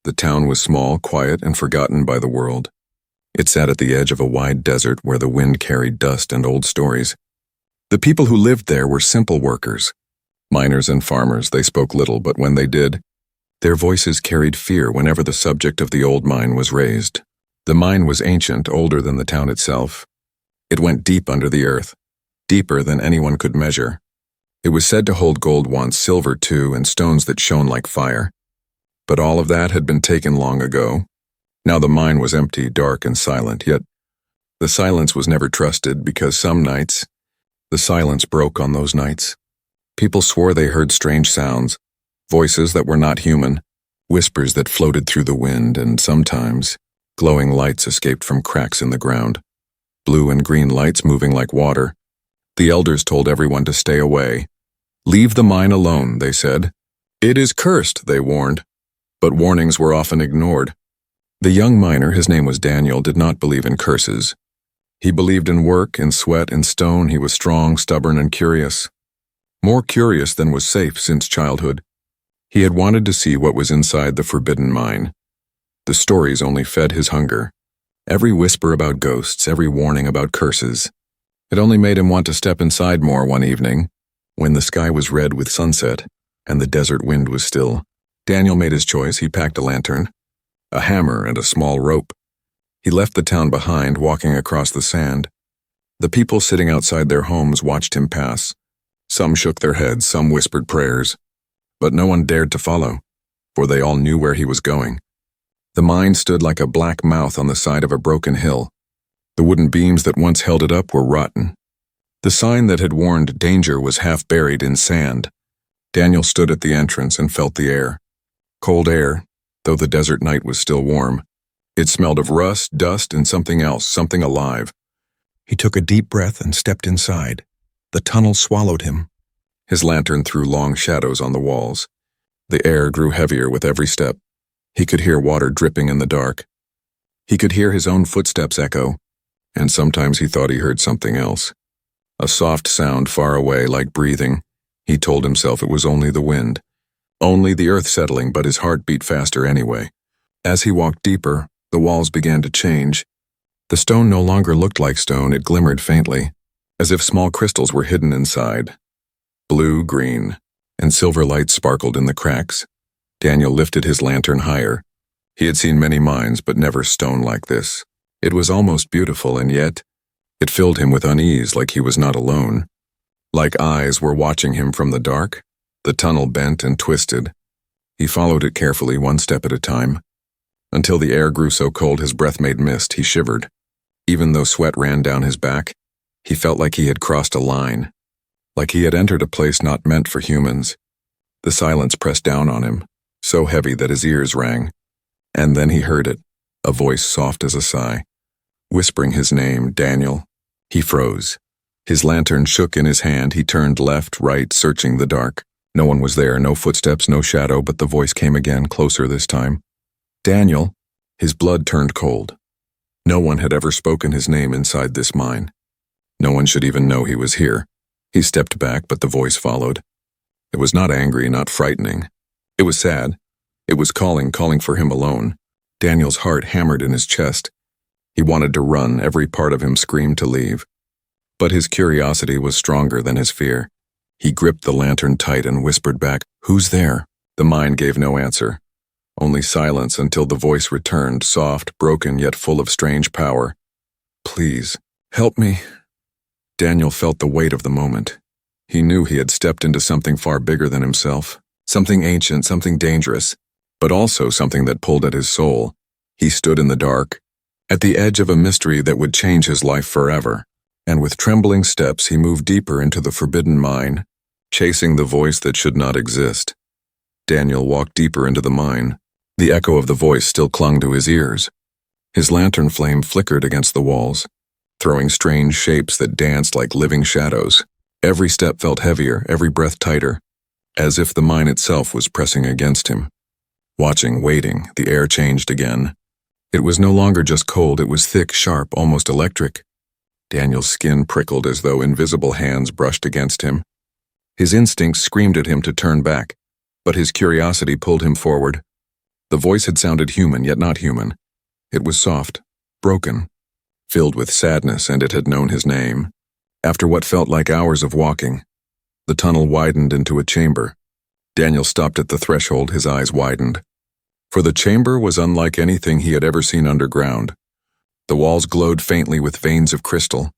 The town was small, quiet, and forgotten by the world. It sat at the edge of a wide desert where the wind carried dust and old stories. The people who lived there were simple workers. Miners and farmers. They spoke little, but when they did, their voices carried fear whenever the subject of the old mine was raised. The mine was ancient, older than the town itself. It went deep under the earth, deeper than anyone could measure. It was said to hold gold once, silver too, and stones that shone like fire. But all of that had been taken long ago. Now the mine was empty, dark, and silent, yet the silence was never trusted because some nights, the silence broke on those nights. People swore they heard strange sounds, voices that were not human, whispers that floated through the wind, and sometimes glowing lights escaped from cracks in the ground. Blue and green lights moving like water. The elders told everyone to stay away. Leave the mine alone, they said. It is cursed, they warned. But warnings were often ignored. The young miner, his name was Daniel, did not believe in curses. He believed in work, in sweat, in stone. He was strong, stubborn, and curious. More curious than was safe since childhood. He had wanted to see what was inside the forbidden mine. The stories only fed his hunger. Every whisper about ghosts, every warning about curses. It only made him want to step inside more one evening, when the sky was red with sunset and the desert wind was still. Daniel made his choice. He packed a lantern, a hammer, and a small rope. He left the town behind, walking across the sand. The people sitting outside their homes watched him pass. Some shook their heads, some whispered prayers. But no one dared to follow, for they all knew where he was going. The mine stood like a black mouth on the side of a broken hill. The wooden beams that once held it up were rotten. The sign that had warned danger was half buried in sand. Daniel stood at the entrance and felt the air. Cold air, though the desert night was still warm. It smelled of rust, dust, and something else, something alive. He took a deep breath and stepped inside. The tunnel swallowed him. His lantern threw long shadows on the walls. The air grew heavier with every step. He could hear water dripping in the dark. He could hear his own footsteps echo, and sometimes he thought he heard something else. A soft sound far away, like breathing. He told himself it was only the wind. Only the earth settling, but his heart beat faster anyway. As he walked deeper, the walls began to change. The stone no longer looked like stone, it glimmered faintly, as if small crystals were hidden inside. Blue, green, and silver lights sparkled in the cracks. Daniel lifted his lantern higher. He had seen many mines, but never stone like this. It was almost beautiful, and yet it filled him with unease, like he was not alone. Like eyes were watching him from the dark. The tunnel bent and twisted. He followed it carefully, one step at a time. Until the air grew so cold his breath made mist, he shivered. Even though sweat ran down his back, he felt like he had crossed a line. Like he had entered a place not meant for humans. The silence pressed down on him, so heavy that his ears rang. And then he heard it, a voice soft as a sigh, whispering his name, Daniel. He froze. His lantern shook in his hand. He turned left, right, searching the dark. No one was there, no footsteps, no shadow, but the voice came again, closer this time. Daniel. His blood turned cold. No one had ever spoken his name inside this mine. No one should even know he was here. He stepped back, but the voice followed. It was not angry, not frightening. It was sad. It was calling for him alone. Daniel's heart hammered in his chest. He wanted to run, every part of him screamed to leave. But his curiosity was stronger than his fear. He gripped the lantern tight and whispered back, "Who's there?" The mine gave no answer. Only silence until the voice returned, soft, broken, yet full of strange power. "Please, help me." Daniel felt the weight of the moment. He knew he had stepped into something far bigger than himself, something ancient, something dangerous, but also something that pulled at his soul. He stood in the dark, at the edge of a mystery that would change his life forever, and with trembling steps he moved deeper into the forbidden mine, chasing the voice that should not exist. Daniel walked deeper into the mine. The echo of the voice still clung to his ears. His lantern flame flickered against the walls, throwing strange shapes that danced like living shadows. Every step felt heavier, every breath tighter, as if the mine itself was pressing against him. Watching, waiting, the air changed again. It was no longer just cold, it was thick, sharp, almost electric. Daniel's skin prickled as though invisible hands brushed against him. His instincts screamed at him to turn back, but his curiosity pulled him forward. The voice had sounded human, yet not human. It was soft, broken, filled with sadness, and it had known his name. After what felt like hours of walking, the tunnel widened into a chamber. Daniel stopped at the threshold, his eyes widened. For the chamber was unlike anything he had ever seen underground. The walls glowed faintly with veins of crystal.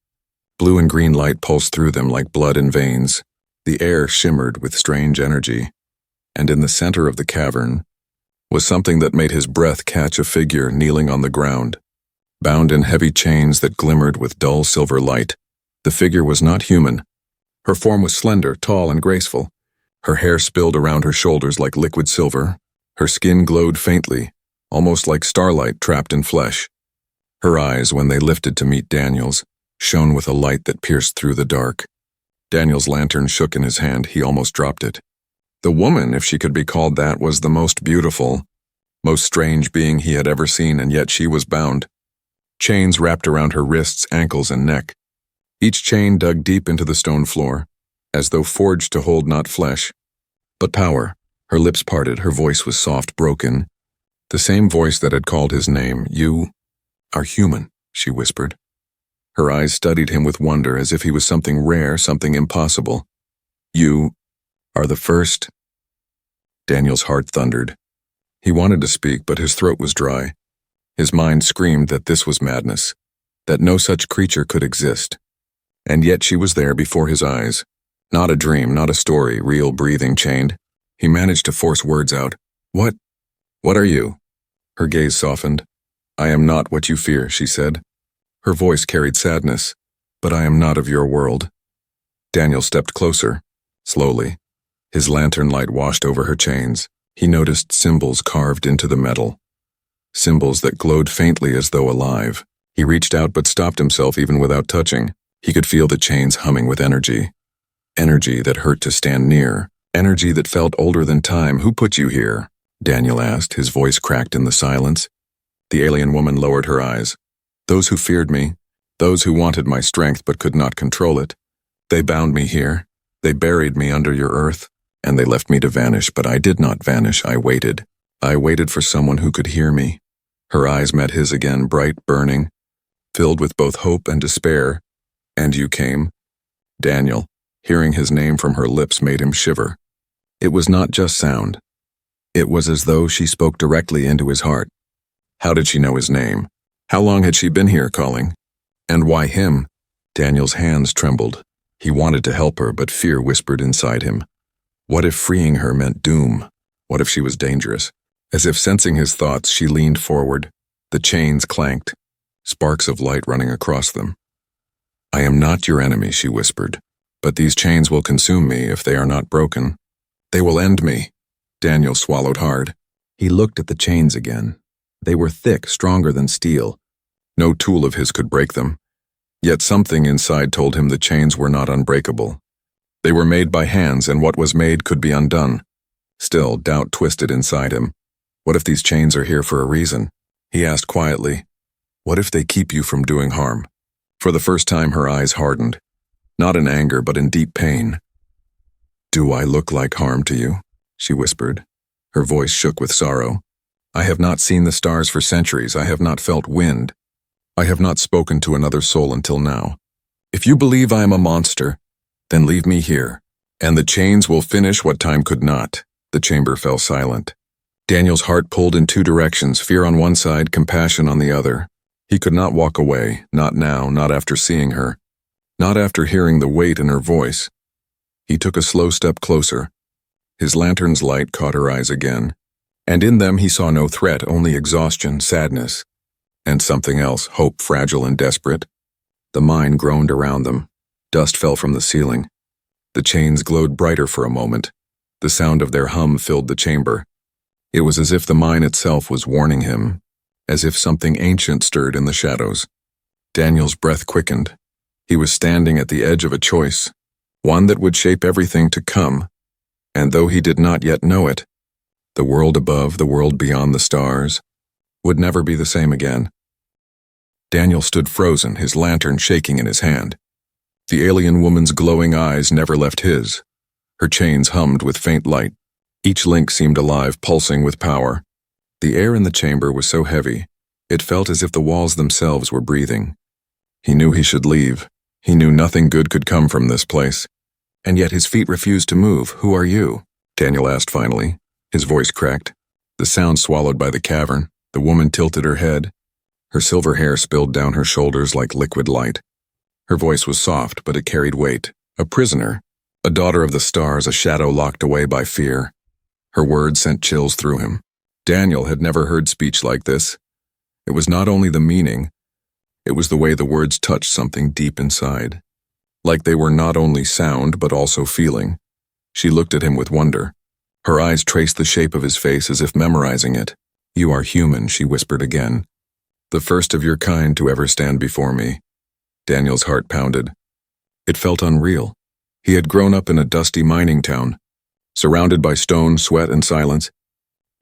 Blue and green light pulsed through them like blood in veins. The air shimmered with strange energy. And in the center of the cavern was something that made his breath catch, a figure kneeling on the ground, bound in heavy chains that glimmered with dull silver light. The figure was not human. Her form was slender, tall, and graceful. Her hair spilled around her shoulders like liquid silver. Her skin glowed faintly, almost like starlight trapped in flesh. Her eyes, when they lifted to meet Daniel's, shone with a light that pierced through the dark. Daniel's lantern shook in his hand. He almost dropped it. The woman, if she could be called that, was the most beautiful, most strange being he had ever seen, and yet she was bound. Chains wrapped around her wrists, ankles, and neck. Each chain dug deep into the stone floor, as though forged to hold not flesh, but power. Her lips parted, her voice was soft, broken. The same voice that had called his name. "You are human," she whispered. Her eyes studied him with wonder, as if he was something rare, something impossible. "You are the first." Daniel's heart thundered. He wanted to speak, but his throat was dry. His mind screamed that this was madness, that no such creature could exist. And yet she was there before his eyes. Not a dream, not a story, real, breathing, chained. He managed to force words out. What are you?" Her gaze softened. "I am not what you fear," she said. Her voice carried sadness. "But I am not of your world." Daniel stepped closer, slowly. His lantern light washed over her chains. He noticed symbols carved into the metal. Symbols that glowed faintly as though alive. He reached out but stopped himself even without touching. He could feel the chains humming with energy. Energy that hurt to stand near. Energy that felt older than time. "Who put you here?" Daniel asked, his voice cracked in the silence. The alien woman lowered her eyes. "Those who feared me. Those who wanted my strength but could not control it. They bound me here. They buried me under your earth. And they left me to vanish, but I did not vanish. I waited. I waited for someone who could hear me." Her eyes met his again, bright, burning, filled with both hope and despair. "And you came?" Daniel, hearing his name from her lips, made him shiver. It was not just sound. It was as though she spoke directly into his heart. How did she know his name? How long had she been here calling? And why him? Daniel's hands trembled. He wanted to help her, but fear whispered inside him. What if freeing her meant doom? What if she was dangerous? As if sensing his thoughts, she leaned forward. The chains clanked, sparks of light running across them. "I am not your enemy," she whispered, "but these chains will consume me if they are not broken. They will end me." Daniel swallowed hard. He looked at the chains again. They were thick, stronger than steel. No tool of his could break them. Yet something inside told him the chains were not unbreakable. They were made by hands, and what was made could be undone. Still, doubt twisted inside him. What if these chains are here for a reason? He asked quietly, "What if they keep you from doing harm?" For the first time, her eyes hardened. Not in anger, but in deep pain. "Do I look like harm to you?" she whispered. Her voice shook with sorrow. "I have not seen the stars for centuries. I have not felt wind. I have not spoken to another soul until now. If you believe I am a monster, then leave me here, and the chains will finish what time could not." The chamber fell silent. Daniel's heart pulled in two directions, fear on one side, compassion on the other. He could not walk away, not now, not after seeing her, not after hearing the weight in her voice. He took a slow step closer. His lantern's light caught her eyes again, and in them he saw no threat, only exhaustion, sadness, and something else, hope, fragile and desperate. The mine groaned around them. Dust fell from the ceiling. The chains glowed brighter for a moment. The sound of their hum filled the chamber. It was as if the mine itself was warning him, as if something ancient stirred in the shadows. Daniel's breath quickened. He was standing at the edge of a choice, one that would shape everything to come, and though he did not yet know it, the world above, the world beyond the stars, would never be the same again. Daniel stood frozen, his lantern shaking in his hand. The alien woman's glowing eyes never left his. Her chains hummed with faint light. Each link seemed alive, pulsing with power. The air in the chamber was so heavy, it felt as if the walls themselves were breathing. He knew he should leave. He knew nothing good could come from this place. And yet his feet refused to move. "Who are you?" Daniel asked finally. His voice cracked. The sound swallowed by the cavern. The woman tilted her head. Her silver hair spilled down her shoulders like liquid light. Her voice was soft, but it carried weight. A prisoner, a daughter of the stars, a shadow locked away by fear. Her words sent chills through him. Daniel had never heard speech like this. It was not only the meaning, it was the way the words touched something deep inside. Like they were not only sound, but also feeling. She looked at him with wonder. Her eyes traced the shape of his face as if memorizing it. "You are human," she whispered again. "The first of your kind to ever stand before me." Daniel's heart pounded. It felt unreal. He had grown up in a dusty mining town, surrounded by stone, sweat, and silence.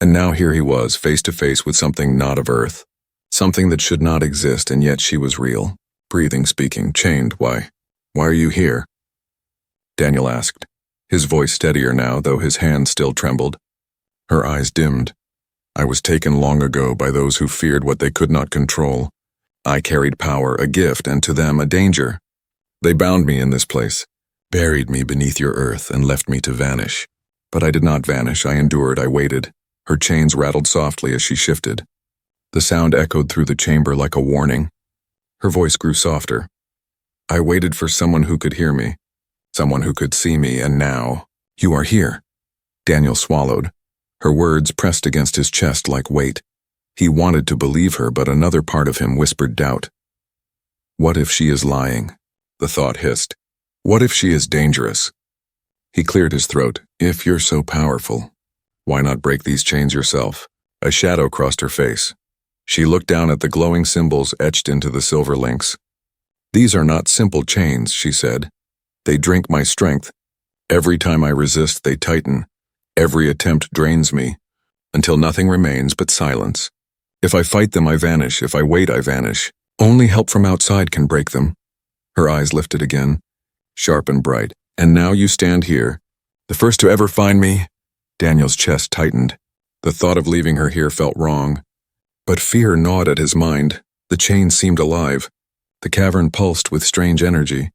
And now here he was, face to face with something not of earth. Something that should not exist, and yet she was real. Breathing, speaking, chained. Why are you here?" Daniel asked, his voice steadier now, though his hand still trembled. Her eyes dimmed. "I was taken long ago by those who feared what they could not control. I carried power, a gift, and to them a danger. They bound me in this place, buried me beneath your earth, and left me to vanish. But I did not vanish. I endured. I waited." Her chains rattled softly as she shifted. The sound echoed through the chamber like a warning. Her voice grew softer. "I waited for someone who could hear me, someone who could see me, and now, you are here." Daniel swallowed. Her words pressed against his chest like weight. He wanted to believe her, but another part of him whispered doubt. What if she is lying? The thought hissed. What if she is dangerous? He cleared his throat. "If you're so powerful, why not break these chains yourself?" A shadow crossed her face. She looked down at the glowing symbols etched into the silver links. "These are not simple chains," she said. "They drink my strength. Every time I resist, they tighten. Every attempt drains me, until nothing remains but silence. If I fight them, I vanish. If I wait, I vanish. Only help from outside can break them." Her eyes lifted again, sharp and bright. "And now you stand here, the first to ever find me?" Daniel's chest tightened. The thought of leaving her here felt wrong. But fear gnawed at his mind. The chains seemed alive. The cavern pulsed with strange energy.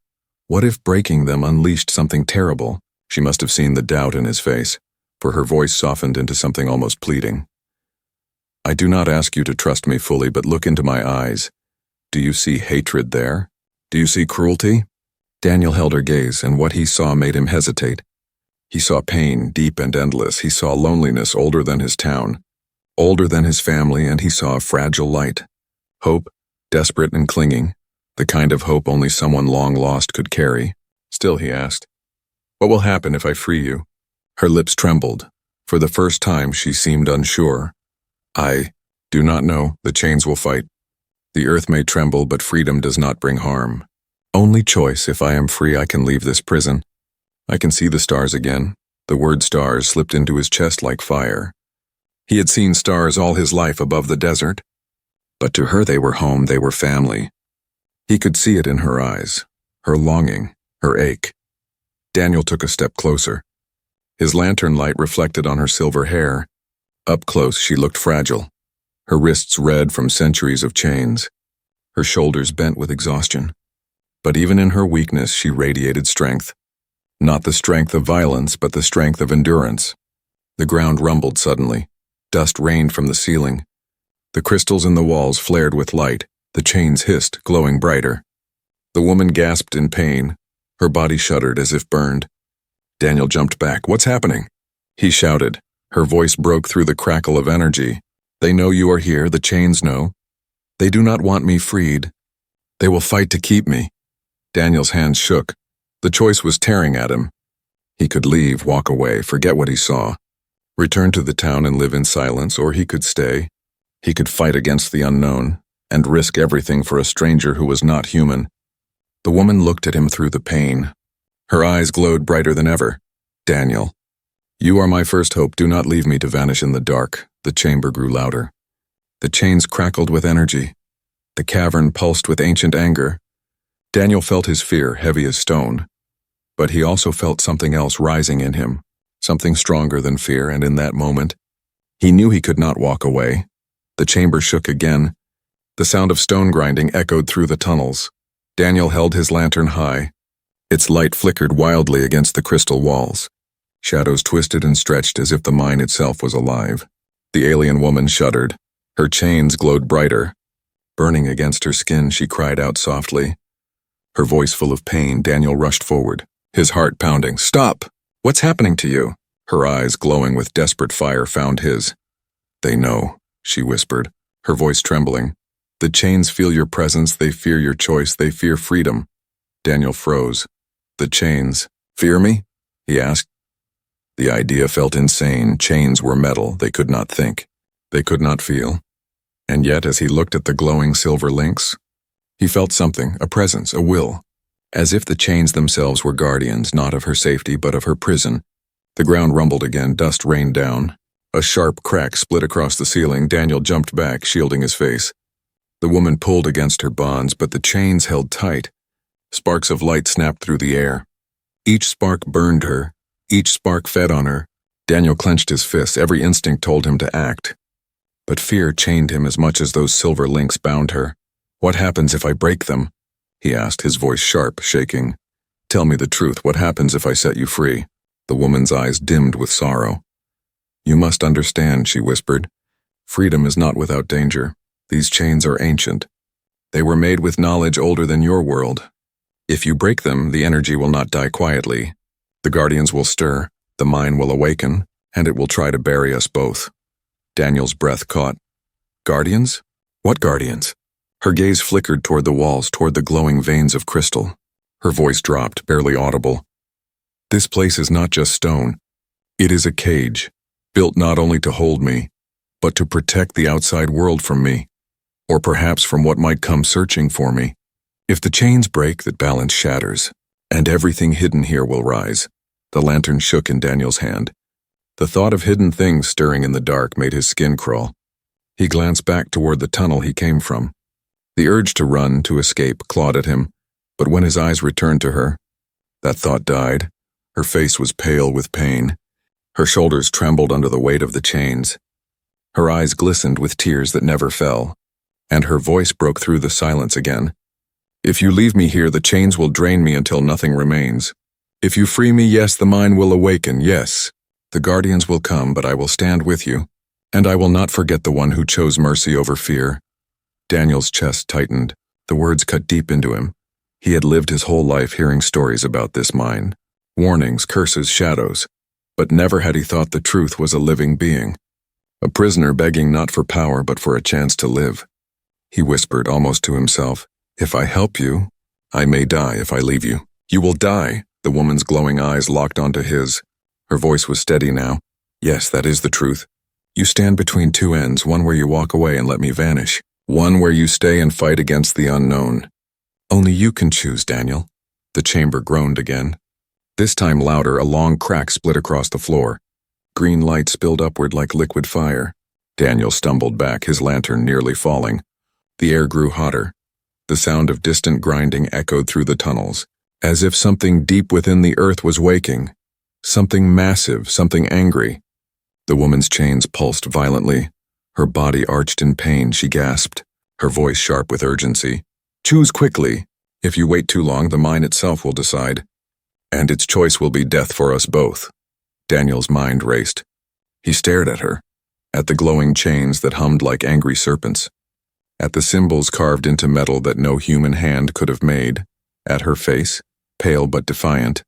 What if breaking them unleashed something terrible? She must have seen the doubt in his face, for her voice softened into something almost pleading. "I do not ask you to trust me fully, but look into my eyes. Do you see hatred there? Do you see cruelty?" Daniel held her gaze, and what he saw made him hesitate. He saw pain, deep and endless. He saw loneliness older than his town, older than his family, and he saw a fragile light. Hope, desperate and clinging, the kind of hope only someone long lost could carry. Still, he asked, "What will happen if I free you?" Her lips trembled. For the first time, she seemed unsure. "I do not know. The chains will fight. The earth may tremble, but freedom does not bring harm. Only choice. If I am free, I can leave this prison. I can see the stars again." The word stars slipped into his chest like fire. He had seen stars all his life above the desert, but to her they were home, they were family. He could see it in her eyes, her longing, her ache. Daniel took a step closer. His lantern light reflected on her silver hair. Up close, she looked fragile, her wrists red from centuries of chains, her shoulders bent with exhaustion. But even in her weakness, she radiated strength. Not the strength of violence, but the strength of endurance. The ground rumbled suddenly. Dust rained from the ceiling. The crystals in the walls flared with light. The chains hissed, glowing brighter. The woman gasped in pain. Her body shuddered as if burned. Daniel jumped back. "What's happening?" He shouted. Her voice broke through the crackle of energy. "They know you are here. The chains know. They do not want me freed. They will fight to keep me." Daniel's hands shook. The choice was tearing at him. He could leave, walk away, forget what he saw, return to the town and live in silence, or he could stay. He could fight against the unknown and risk everything for a stranger who was not human. The woman looked at him through the pain. Her eyes glowed brighter than ever. "Daniel, you are my first hope. Do not leave me to vanish in the dark." The chamber grew louder. The chains crackled with energy. The cavern pulsed with ancient anger. Daniel felt his fear, heavy as stone. But he also felt something else rising in him, something stronger than fear, and in that moment, He knew he could not walk away. The chamber shook again. The sound of stone grinding echoed through the tunnels. Daniel held his lantern high. Its light flickered wildly against the crystal walls. Shadows twisted and stretched as if the mine itself was alive. The alien woman shuddered. Her chains glowed brighter. Burning against her skin, she cried out softly. Her voice full of pain, Daniel rushed forward, his heart pounding. "Stop! What's happening to you?" Her eyes, glowing with desperate fire, found his. "They know," she whispered, her voice trembling. "The chains feel your presence, they fear your choice, they fear freedom." Daniel froze. "The chains. Fear me?" he asked. The idea felt insane. Chains were metal. They could not think. They could not feel. And yet, as he looked at the glowing silver links, he felt something, a presence, a will, as if the chains themselves were guardians, not of her safety, but of her prison. The ground rumbled again, dust rained down. A sharp crack split across the ceiling. Daniel jumped back, shielding his face. The woman pulled against her bonds, but the chains held tight. Sparks of light snapped through the air. Each spark burned her. Each spark fed on her. Daniel clenched his fists. Every instinct told him to act. But fear chained him as much as those silver links bound her. "What happens if I break them?" he asked, his voice sharp, shaking. "Tell me the truth. What happens if I set you free?" The woman's eyes dimmed with sorrow. "You must understand," she whispered. "Freedom is not without danger. These chains are ancient. They were made with knowledge older than your world. If you break them, the energy will not die quietly. The guardians will stir, the mine will awaken, and it will try to bury us both." Daniel's breath caught. "Guardians? What guardians?" Her gaze flickered toward the walls, toward the glowing veins of crystal. Her voice dropped, barely audible. "This place is not just stone. It is a cage, built not only to hold me, but to protect the outside world from me, or perhaps from what might come searching for me. If the chains break, that balance shatters, and everything hidden here will rise." The lantern shook in Daniel's hand. The thought of hidden things stirring in the dark made his skin crawl. He glanced back toward the tunnel he came from. The urge to run, to escape, clawed at him, but when his eyes returned to her, that thought died. Her face was pale with pain. Her shoulders trembled under the weight of the chains. Her eyes glistened with tears that never fell, and her voice broke through the silence again. "If you leave me here, the chains will drain me until nothing remains. If you free me, yes, the mine will awaken, yes. The guardians will come, but I will stand with you, and I will not forget the one who chose mercy over fear." Daniel's chest tightened. The words cut deep into him. He had lived his whole life hearing stories about this mine. Warnings, curses, shadows. But never had he thought the truth was a living being. A prisoner begging not for power, but for a chance to live. He whispered, almost to himself, "If I help you, I may die if I leave you." "You will die." The woman's glowing eyes locked onto his. Her voice was steady now. "Yes, that is the truth. You stand between two ends, one where you walk away and let me vanish, one where you stay and fight against the unknown. Only you can choose, Daniel." The chamber groaned again. This time louder, a long crack split across the floor. Green light spilled upward like liquid fire. Daniel stumbled back, his lantern nearly falling. The air grew hotter. The sound of distant grinding echoed through the tunnels, as if something deep within the earth was waking. Something massive, something angry. The woman's chains pulsed violently. Her body arched in pain. She gasped, her voice sharp with urgency. "Choose quickly. If you wait too long, the mine itself will decide. And its choice will be death for us both." Daniel's mind raced. He stared at her, at the glowing chains that hummed like angry serpents, at the symbols carved into metal that no human hand could have made, at her face, pale but defiant,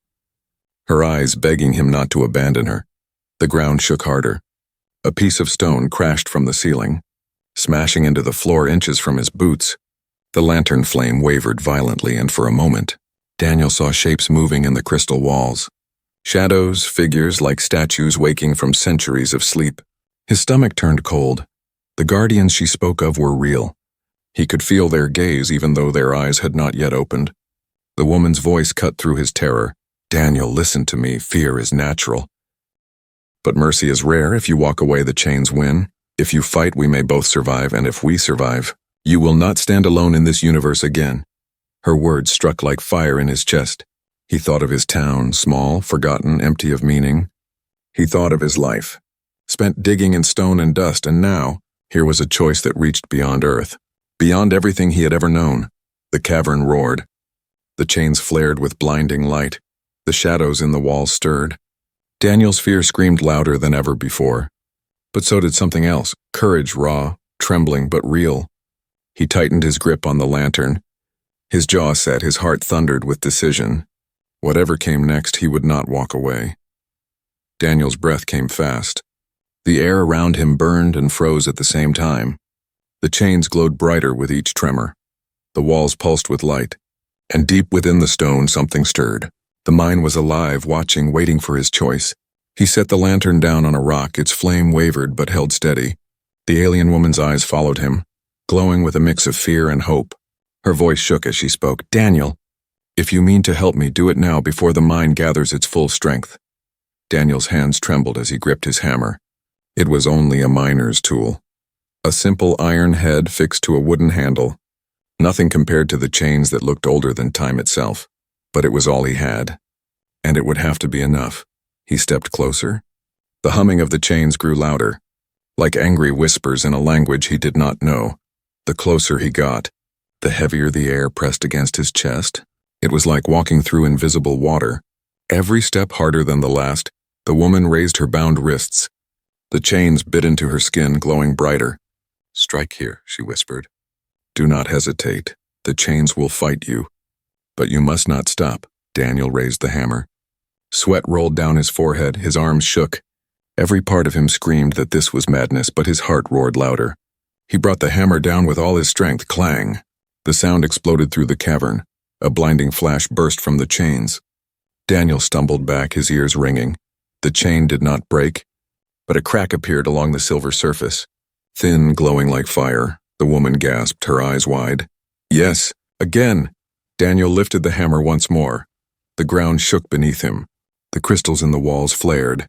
her eyes begging him not to abandon her. The ground shook harder. A piece of stone crashed from the ceiling, smashing into the floor inches from his boots. The lantern flame wavered violently, and for a moment, Daniel saw shapes moving in the crystal walls. Shadows, figures like statues waking from centuries of sleep. His stomach turned cold. The guardians she spoke of were real. He could feel their gaze even though their eyes had not yet opened. The woman's voice cut through his terror. "Daniel, listen to me. Fear is natural. But mercy is rare. If you walk away, the chains win. If you fight, we may both survive, and if we survive, you will not stand alone in this universe again." Her words struck like fire in his chest. He thought of his town, small, forgotten, empty of meaning. He thought of his life, spent digging in stone and dust, and now, here was a choice that reached beyond Earth, beyond everything he had ever known. The cavern roared. The chains flared with blinding light. The shadows in the walls stirred. Daniel's fear screamed louder than ever before. But so did something else, courage raw, trembling but real. He tightened his grip on the lantern. His jaw set, his heart thundered with decision. Whatever came next, he would not walk away. Daniel's breath came fast. The air around him burned and froze at the same time. The chains glowed brighter with each tremor. The walls pulsed with light, and deep within the stone something stirred. The mine was alive, watching, waiting for his choice. He set the lantern down on a rock, its flame wavered but held steady. The alien woman's eyes followed him, glowing with a mix of fear and hope. Her voice shook as she spoke. "Daniel, if you mean to help me, do it now before the mine gathers its full strength." Daniel's hands trembled as he gripped his hammer. It was only a miner's tool. A simple iron head fixed to a wooden handle. Nothing compared to the chains that looked older than time itself. But it was all he had. And it would have to be enough. He stepped closer. The humming of the chains grew louder, like angry whispers in a language he did not know. The closer he got, the heavier the air pressed against his chest. It was like walking through invisible water. Every step harder than the last, the woman raised her bound wrists. The chains bit into her skin, glowing brighter. "Strike here," she whispered. "Do not hesitate. The chains will fight you. But you must not stop." Daniel raised the hammer. Sweat rolled down his forehead, his arms shook. Every part of him screamed that this was madness, but his heart roared louder. He brought the hammer down with all his strength. Clang! The sound exploded through the cavern. A blinding flash burst from the chains. Daniel stumbled back, his ears ringing. The chain did not break, but a crack appeared along the silver surface. Thin, glowing like fire, the woman gasped, her eyes wide. "Yes, again!" Daniel lifted the hammer once more. The ground shook beneath him. The crystals in the walls flared.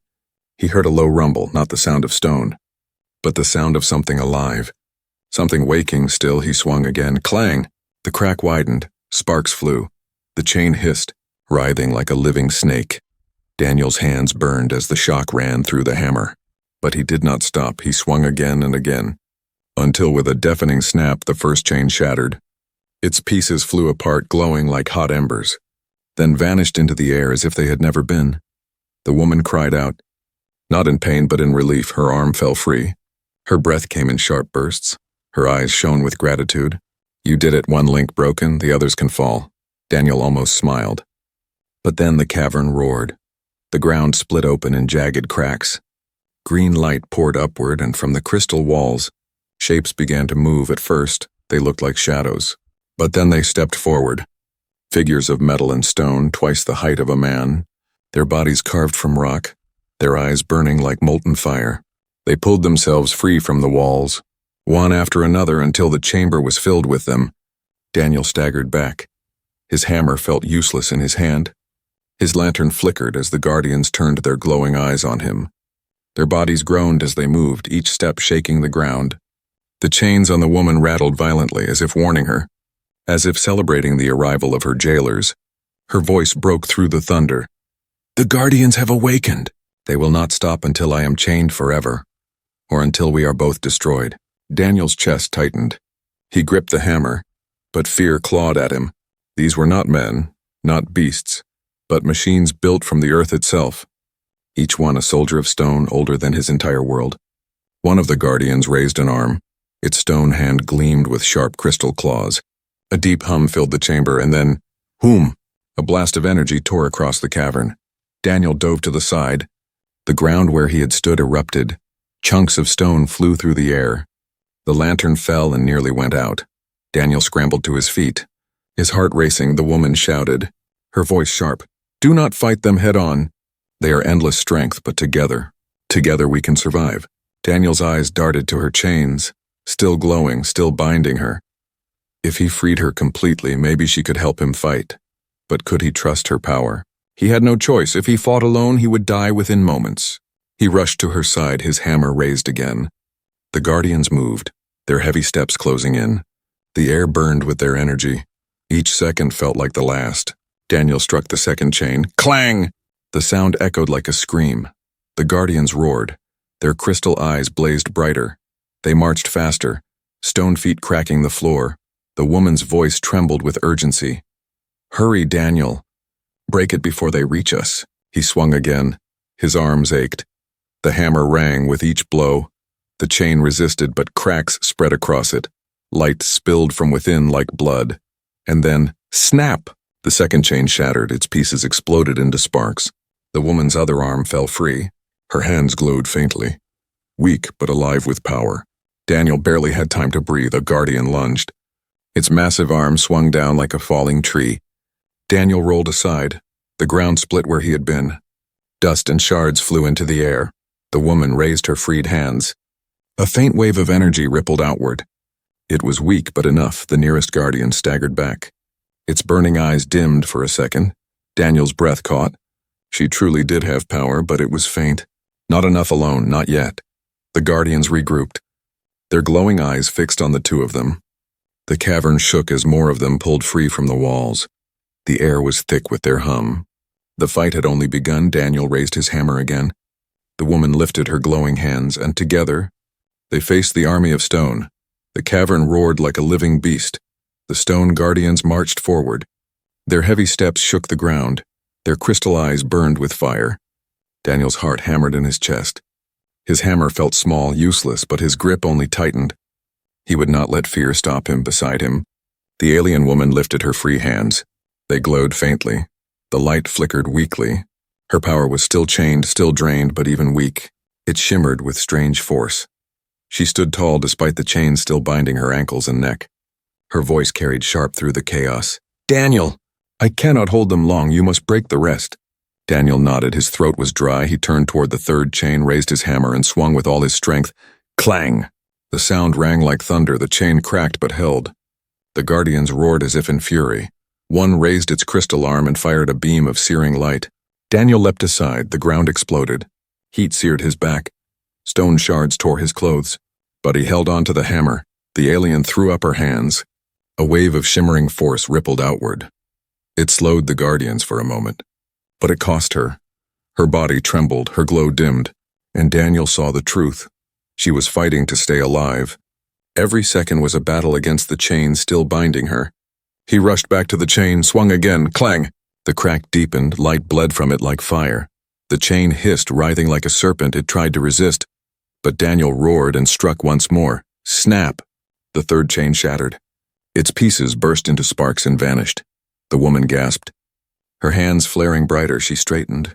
He heard a low rumble, not the sound of stone, but the sound of something alive. Something waking. Still, he swung again. Clang! The crack widened. Sparks flew. The chain hissed, writhing like a living snake. Daniel's hands burned as the shock ran through the hammer. But he did not stop. He swung again and again, until with a deafening snap the first chain shattered. Its pieces flew apart, glowing like hot embers, then vanished into the air as if they had never been. The woman cried out, not in pain but in relief. Her arm fell free. Her breath came in sharp bursts. Her eyes shone with gratitude. "You did it. One link broken, the others can fall." Daniel almost smiled. But then the cavern roared. The ground split open in jagged cracks. Green light poured upward, and from the crystal walls, shapes began to move. At first, they looked like shadows. But then they stepped forward. Figures of metal and stone, twice the height of a man, their bodies carved from rock, their eyes burning like molten fire. They pulled themselves free from the walls, one after another, until the chamber was filled with them. Daniel staggered back. His hammer felt useless in his hand. His lantern flickered as the guardians turned their glowing eyes on him. Their bodies groaned as they moved, each step shaking the ground. The chains on the woman rattled violently, as if warning her, as if celebrating the arrival of her jailers. Her voice broke through the thunder. "The guardians have awakened. They will not stop until I am chained forever, or until we are both destroyed." Daniel's chest tightened. He gripped the hammer, but fear clawed at him. These were not men, not beasts, but machines built from the earth itself. Each one a soldier of stone, older than his entire world. One of the guardians raised an arm. Its stone hand gleamed with sharp crystal claws. A deep hum filled the chamber, and then, whoom! A blast of energy tore across the cavern. Daniel dove to the side. The ground where he had stood erupted. Chunks of stone flew through the air. The lantern fell and nearly went out. Daniel scrambled to his feet. His heart racing, the woman shouted, her voice sharp, "Do not fight them head on. They are endless strength, but together we can survive." Daniel's eyes darted to her chains, still glowing, still binding her. If he freed her completely, maybe she could help him fight. But could he trust her power? He had no choice. If he fought alone, he would die within moments. He rushed to her side, his hammer raised again. The guardians moved, their heavy steps closing in. The air burned with their energy. Each second felt like the last. Daniel struck the second chain. Clang! The sound echoed like a scream. The guardians roared. Their crystal eyes blazed brighter. They marched faster, stone feet cracking the floor. The woman's voice trembled with urgency. "Hurry, Daniel. Break it before they reach us." He swung again. His arms ached. The hammer rang with each blow. The chain resisted, but cracks spread across it. Light spilled from within like blood. And then, snap! The second chain shattered, its pieces exploded into sparks. The woman's other arm fell free. Her hands glowed faintly. Weak, but alive with power. Daniel barely had time to breathe. A guardian lunged. Its massive arm swung down like a falling tree. Daniel rolled aside. The ground split where he had been. Dust and shards flew into the air. The woman raised her freed hands. A faint wave of energy rippled outward. It was weak but enough. The nearest guardian staggered back. Its burning eyes dimmed for a second. Daniel's breath caught. She truly did have power, but it was faint. Not enough alone, not yet. The guardians regrouped, their glowing eyes fixed on the two of them. The cavern shook as more of them pulled free from the walls. The air was thick with their hum. The fight had only begun. Daniel raised his hammer again. The woman lifted her glowing hands, and together, they faced the army of stone. The cavern roared like a living beast. The stone guardians marched forward. Their heavy steps shook the ground. Their crystal eyes burned with fire. Daniel's heart hammered in his chest. His hammer felt small, useless, but his grip only tightened. He would not let fear stop him. Beside him, the alien woman lifted her free hands. They glowed faintly. The light flickered weakly. Her power was still chained, still drained, but even weak. It shimmered with strange force. She stood tall despite the chains still binding her ankles and neck. Her voice carried sharp through the chaos. "Daniel! I cannot hold them long. You must break the rest." Daniel nodded. His throat was dry. He turned toward the third chain, raised his hammer, and swung with all his strength. Clang! The sound rang like thunder. The chain cracked but held. The guardians roared as if in fury. One raised its crystal arm and fired a beam of searing light. Daniel leapt aside. The ground exploded. Heat seared his back. Stone shards tore his clothes. But he held on to the hammer. The alien threw up her hands. A wave of shimmering force rippled outward. It slowed the guardians for a moment. But it cost her. Her body trembled, her glow dimmed, and Daniel saw the truth. She was fighting to stay alive. Every second was a battle against the chain still binding her. He rushed back to the chain, swung again, clang! The crack deepened, light bled from it like fire. The chain hissed, writhing like a serpent. It tried to resist, but Daniel roared and struck once more. Snap! The third chain shattered. Its pieces burst into sparks and vanished. The woman gasped. Her hands flaring brighter, she straightened,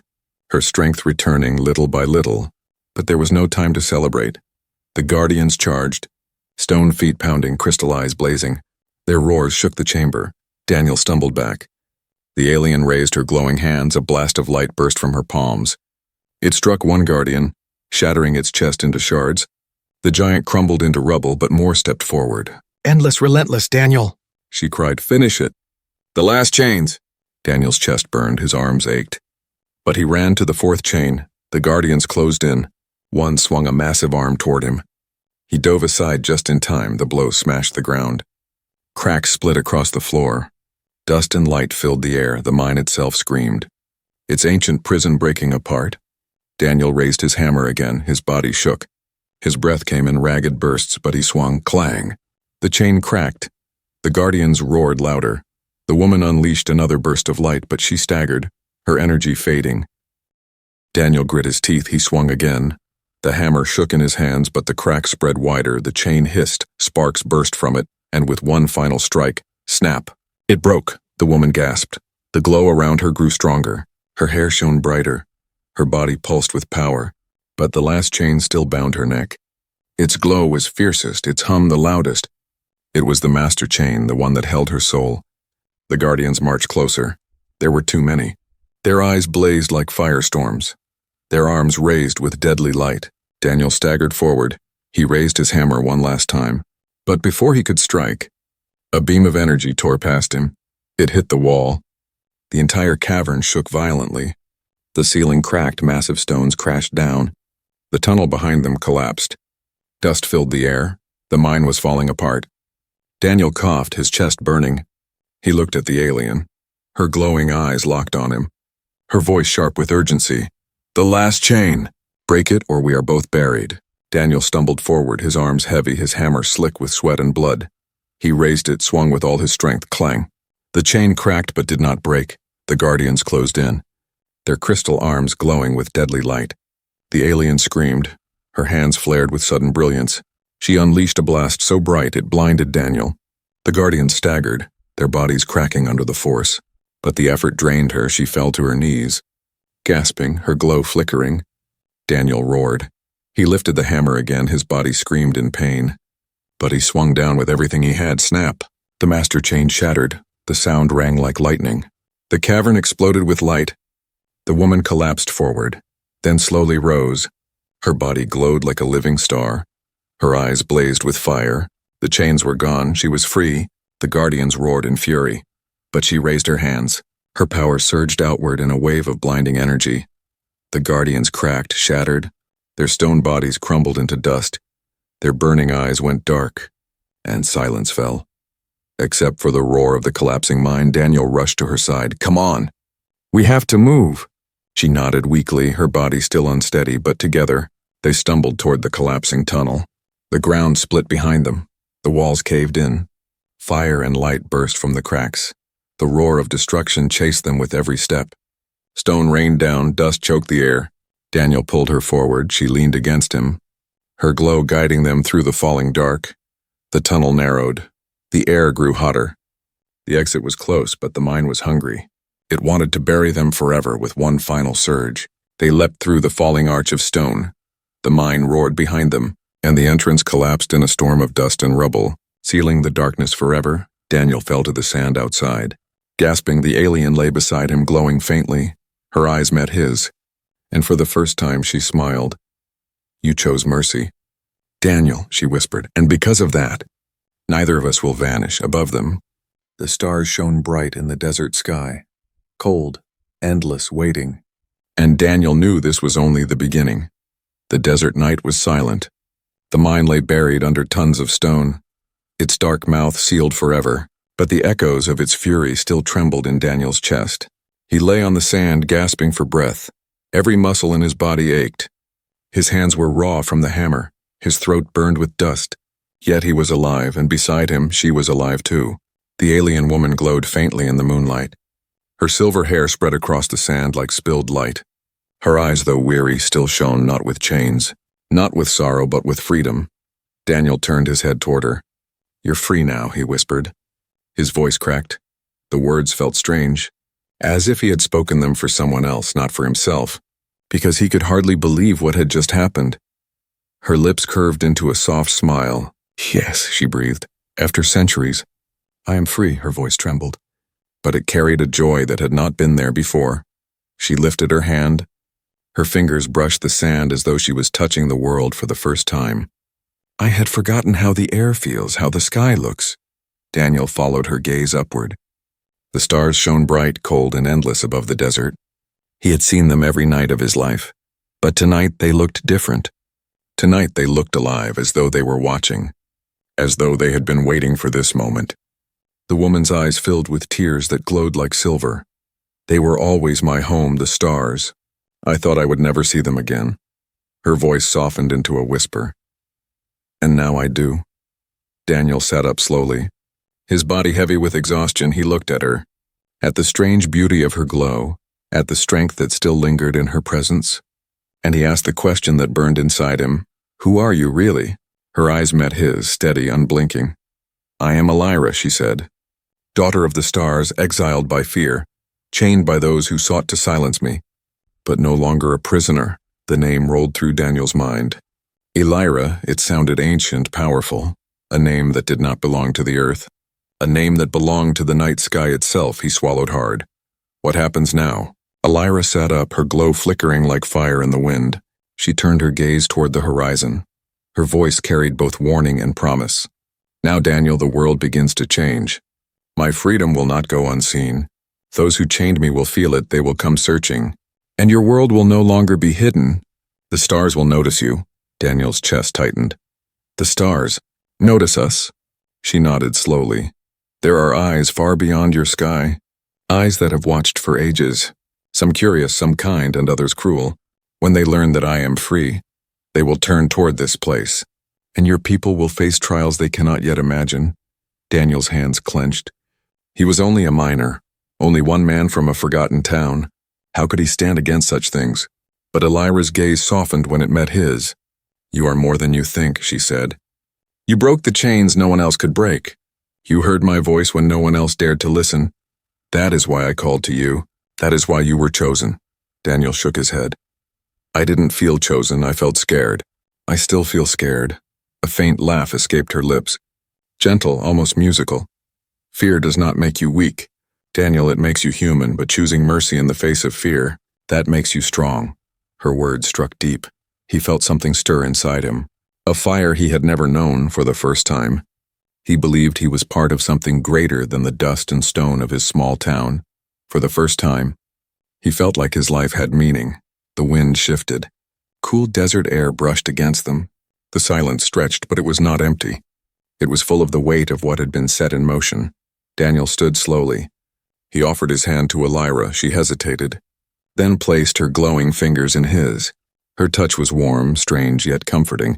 her strength returning little by little. But there was no time to celebrate. The guardians charged, stone feet pounding, crystal eyes blazing. Their roars shook the chamber. Daniel stumbled back. The alien raised her glowing hands. A blast of light burst from her palms. It struck one guardian, shattering its chest into shards. The giant crumbled into rubble, but more stepped forward. "Endless, relentless, Daniel!" she cried. "Finish it!" "The last chains!" Daniel's chest burned, his arms ached. But he ran to the fourth chain. The guardians closed in. One swung a massive arm toward him. He dove aside just in time. The blow smashed the ground. Cracks split across the floor. Dust and light filled the air. The mine itself screamed, its ancient prison breaking apart. Daniel raised his hammer again. His body shook. His breath came in ragged bursts, but he swung. Clang! The chain cracked. The guardians roared louder. The woman unleashed another burst of light, but she staggered, her energy fading. Daniel grit his teeth. He swung again. The hammer shook in his hands, but the crack spread wider. The chain hissed, sparks burst from it, and with one final strike, snap! It broke. The woman gasped. The glow around her grew stronger. Her hair shone brighter. Her body pulsed with power, but the last chain still bound her neck. Its glow was fiercest, its hum the loudest. It was the master chain, the one that held her soul. The guardians marched closer. There were too many. Their eyes blazed like firestorms. Their arms raised with deadly light. Daniel staggered forward. He raised his hammer one last time. But before he could strike, a beam of energy tore past him. It hit the wall. The entire cavern shook violently. The ceiling cracked, massive stones crashed down. The tunnel behind them collapsed. Dust filled the air. The mine was falling apart. Daniel coughed, his chest burning. He looked at the alien. Her glowing eyes locked on him. Her voice sharp with urgency. "The last chain!" Break it or we are both buried. Daniel stumbled forward, his arms heavy, his hammer slick with sweat and blood. He raised it, swung with all his strength, clang. The chain cracked but did not break. The guardians closed in, their crystal arms glowing with deadly light. The alien screamed. Her hands flared with sudden brilliance. She unleashed a blast so bright it blinded Daniel. The guardians staggered, their bodies cracking under the force. But the effort drained her. She fell to her knees. Gasping, her glow flickering, Daniel roared. He lifted the hammer again, his body screamed in pain. But he swung down with everything he had. Snap! The master chain shattered. The sound rang like lightning. The cavern exploded with light. The woman collapsed forward, then slowly rose. Her body glowed like a living star. Her eyes blazed with fire. The chains were gone. She was free. The guardians roared in fury. But she raised her hands. Her power surged outward in a wave of blinding energy. The guardians cracked, shattered. Their stone bodies crumbled into dust. Their burning eyes went dark, and silence fell. Except for the roar of the collapsing mine, Daniel rushed to her side. Come on! We have to move! She nodded weakly, her body still unsteady, but together, they stumbled toward the collapsing tunnel. The ground split behind them. The walls caved in. Fire and light burst from the cracks. The roar of destruction chased them with every step. Stone rained down, dust choked the air. Daniel pulled her forward. She leaned against him, her glow guiding them through the falling dark. The tunnel narrowed. The air grew hotter. The exit was close, but the mine was hungry. It wanted to bury them forever with one final surge. They leapt through the falling arch of stone. The mine roared behind them, and the entrance collapsed in a storm of dust and rubble, sealing the darkness forever. Daniel fell to the sand outside. Gasping, the alien lay beside him, glowing faintly. Her eyes met his, and for the first time she smiled. You chose mercy. Daniel, she whispered, and because of that, neither of us will vanish. Above them, the stars shone bright in the desert sky, cold, endless, waiting. And Daniel knew this was only the beginning. The desert night was silent. The mine lay buried under tons of stone, its dark mouth sealed forever, but the echoes of its fury still trembled in Daniel's chest. He lay on the sand, gasping for breath. Every muscle in his body ached. His hands were raw from the hammer, his throat burned with dust. Yet he was alive, and beside him she was alive too. The alien woman glowed faintly in the moonlight. Her silver hair spread across the sand like spilled light. Her eyes, though weary, still shone not with chains, not with sorrow, but with freedom. Daniel turned his head toward her. You're free now, he whispered. His voice cracked. The words felt strange, as if he had spoken them for someone else, not for himself, because he could hardly believe what had just happened. Her lips curved into a soft smile. Yes, she breathed. After centuries, I am free, her voice trembled. But it carried a joy that had not been there before. She lifted her hand. Her fingers brushed the sand as though she was touching the world for the first time. I had forgotten how the air feels, how the sky looks. Daniel followed her gaze upward. The stars shone bright, cold, and endless above the desert. He had seen them every night of his life, but tonight they looked different. Tonight they looked alive, as though they were watching, as though they had been waiting for this moment. The woman's eyes filled with tears that glowed like silver. They were always my home, the stars. I thought I would never see them again. Her voice softened into a whisper. And now I do. Daniel sat up slowly. His body heavy with exhaustion, he looked at her, at the strange beauty of her glow, at the strength that still lingered in her presence. And he asked the question that burned inside him. Who are you, really? Her eyes met his, steady, unblinking. I am Elira, she said. Daughter of the stars, exiled by fear, chained by those who sought to silence me. But no longer a prisoner, the name rolled through Daniel's mind. Elira, it sounded ancient, powerful, a name that did not belong to the earth. A name that belonged to the night sky itself. He swallowed hard. What happens now? Elira sat up, her glow flickering like fire in the wind. She turned her gaze toward the horizon. Her voice carried both warning and promise. Now, Daniel, the world begins to change. My freedom will not go unseen. Those who chained me will feel it, they will come searching. And your world will no longer be hidden. The stars will notice you. Daniel's chest tightened. The stars. Notice us. She nodded slowly. There are eyes far beyond your sky. Eyes that have watched for ages. Some curious, some kind, and others cruel. When they learn that I am free, they will turn toward this place, and your people will face trials they cannot yet imagine." Daniel's hands clenched. He was only a miner, only one man from a forgotten town. How could he stand against such things? But Elira's gaze softened when it met his. "You are more than you think," she said. "You broke the chains no one else could break. You heard my voice when no one else dared to listen. That is why I called to you. That is why you were chosen." Daniel shook his head. "I didn't feel chosen, I felt scared. I still feel scared." A faint laugh escaped her lips. Gentle, almost musical. "Fear does not make you weak. Daniel, it makes you human, but choosing mercy in the face of fear, that makes you strong." Her words struck deep. He felt something stir inside him. A fire he had never known for the first time. He believed he was part of something greater than the dust and stone of his small town. For the first time, he felt like his life had meaning. The wind shifted. Cool desert air brushed against them. The silence stretched, but it was not empty. It was full of the weight of what had been set in motion. Daniel stood slowly. He offered his hand to Elira. She hesitated, then placed her glowing fingers in his. Her touch was warm, strange, yet comforting.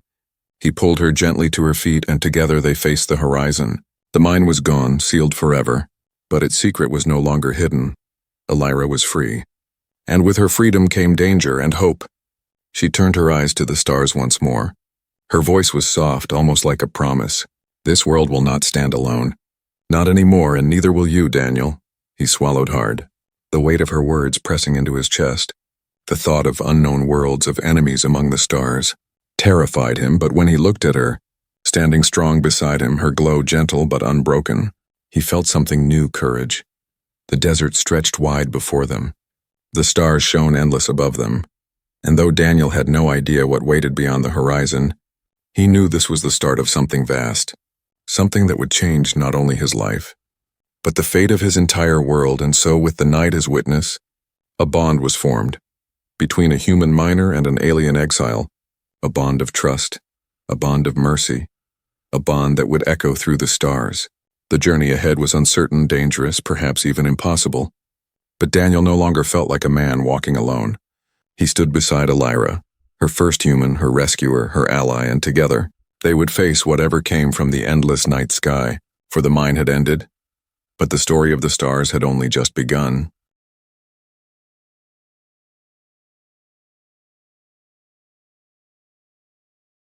He pulled her gently to her feet, and together they faced the horizon. The mine was gone, sealed forever, but its secret was no longer hidden. Elira was free. And with her freedom came danger and hope. She turned her eyes to the stars once more. Her voice was soft, almost like a promise. "This world will not stand alone. Not anymore, and neither will you, Daniel." He swallowed hard, the weight of her words pressing into his chest. The thought of unknown worlds, of enemies among the stars, terrified him, but when he looked at her, standing strong beside him, her glow gentle but unbroken, he felt something new: courage. The desert stretched wide before them. The stars shone endless above them, and though Daniel had no idea what waited beyond the horizon, he knew this was the start of something vast, something that would change not only his life, but the fate of his entire world. And so, with the night as witness, a bond was formed between a human miner and an alien exile, a bond of trust, a bond of mercy, a bond that would echo through the stars. The journey ahead was uncertain, dangerous, perhaps even impossible, but Daniel no longer felt like a man walking alone. He stood beside Elira, her first human, her rescuer, her ally, and together they would face whatever came from the endless night sky, for the mine had ended, but the story of the stars had only just begun.